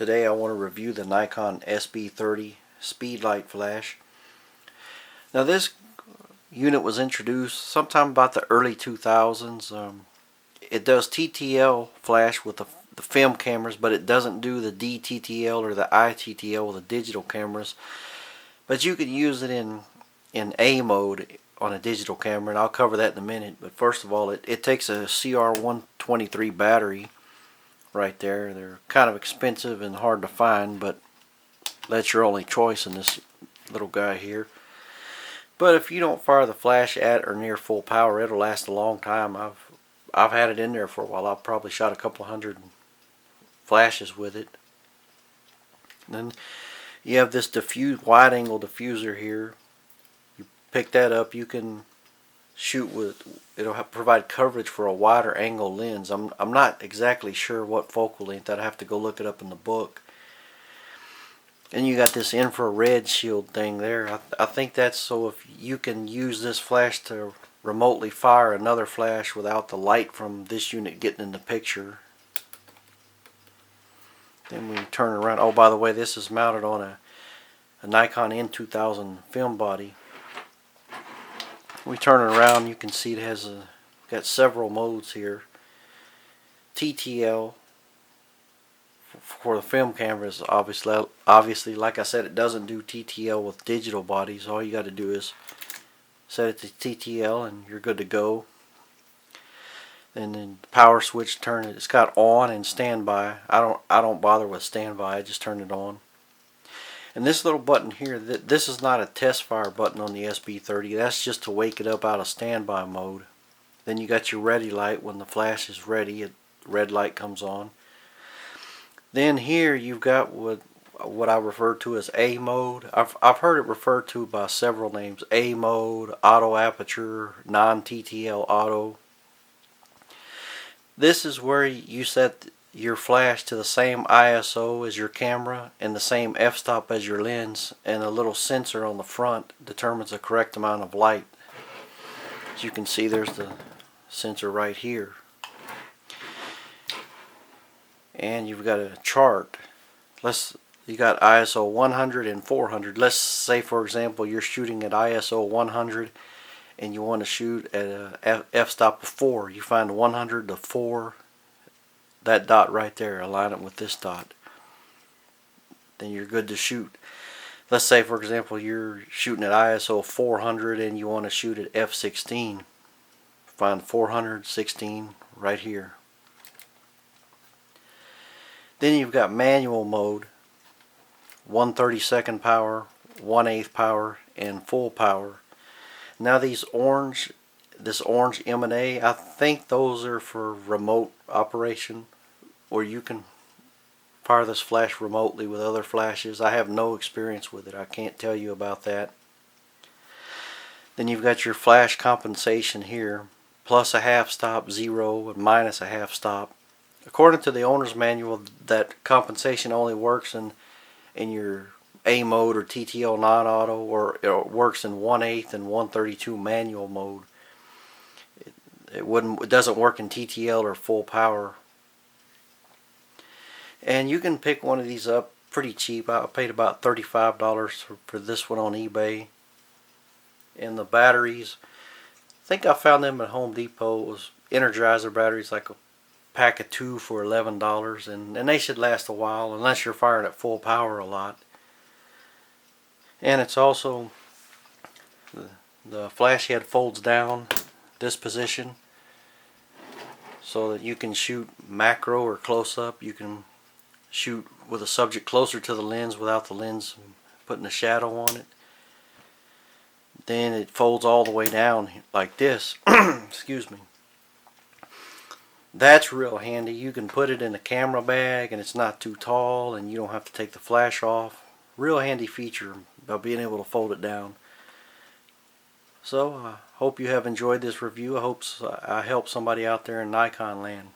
Today I want to review the Nikon SB-30 speedlight flash. Now this unit was introduced sometime about the early 2000s. It does TTL flash with the film cameras, but it doesn't do the DTTL or the ITTL with the digital cameras. But you can use it in A mode on a digital camera, and I'll cover that in a minute. But first of all, it takes a CR123 battery right there. They're kind of expensive and hard to find, but that's your only choice in this little guy here. But if you don't fire the flash at or near full power, it'll last a long time. I've had it in there for a while. I've probably shot a couple hundred flashes with it. And then you have this wide angle diffuser here. You pick that up, you can shoot with, it'll provide coverage for a wider angle lens. I'm not exactly sure what focal length. I'd have to go look it up in the book. And you got this infrared shield thing there. I think that's so if you can use this flash to remotely fire another flash without the light from this unit getting in the picture. Then we turn around. Oh, by the way, this is mounted on a Nikon N2000 film body. We turn it around, you can see it has got several modes here. TTL for the film cameras, obviously, like I said, it doesn't do TTL with digital bodies. All you got to do is set it to TTL and you're good to go. And then the power switch, turn it. It's got on and standby. I don't bother with standby. I just turn it on. And this little button here, this is not a test fire button on the SB-30. That's just to wake it up out of standby mode. Then you got your ready light. When the flash is ready, red light comes on. Then here you've got what I refer to as A mode. I've heard it referred to by several names. A mode, auto aperture, non-TTL auto. This is where you set your flash to the same ISO as your camera and the same f-stop as your lens, and a little sensor on the front determines the correct amount of light. As you can see, there's the sensor right here. And you've got a chart. You got ISO 100 and 400. Let's say, for example, you're shooting at ISO 100 and you want to shoot at a f-stop of 4. You find 100 to 4, that dot right there, align it with this dot. Then you're good to shoot. Let's say, for example, you're shooting at ISO 400 and you want to shoot at f16. Find 416 right here. Then you've got manual mode, 1/32 power, 1/8 power, and full power. Now this orange M&A, I think those are for remote operation, or you can fire this flash remotely with other flashes. I have no experience with it. I can't tell you about that. Then you've got your flash compensation here, plus a half stop, 0, and minus a half stop. According to the owner's manual, that compensation only works in your A mode or TTL non-auto, or it works in 1/8 and 1/32 manual mode. It doesn't work in TTL or full power. And you can pick one of these up pretty cheap. I paid about $35 for this one on eBay. And the batteries, I think I found them at Home Depot. It was Energizer batteries, like a pack of 2 for $11, and they should last a while unless you're firing at full power a lot. And it's also, the flash head folds down this position so that you can shoot macro or close-up. You can shoot with a subject closer to the lens without the lens putting a shadow on it. Then it folds all the way down like this. Excuse me. That's real handy. You can put it in a camera bag and it's not too tall, and you don't have to take the flash off. Real handy feature by being able to fold it down. So I hope you have enjoyed this review. I hope I helped somebody out there in Nikon land.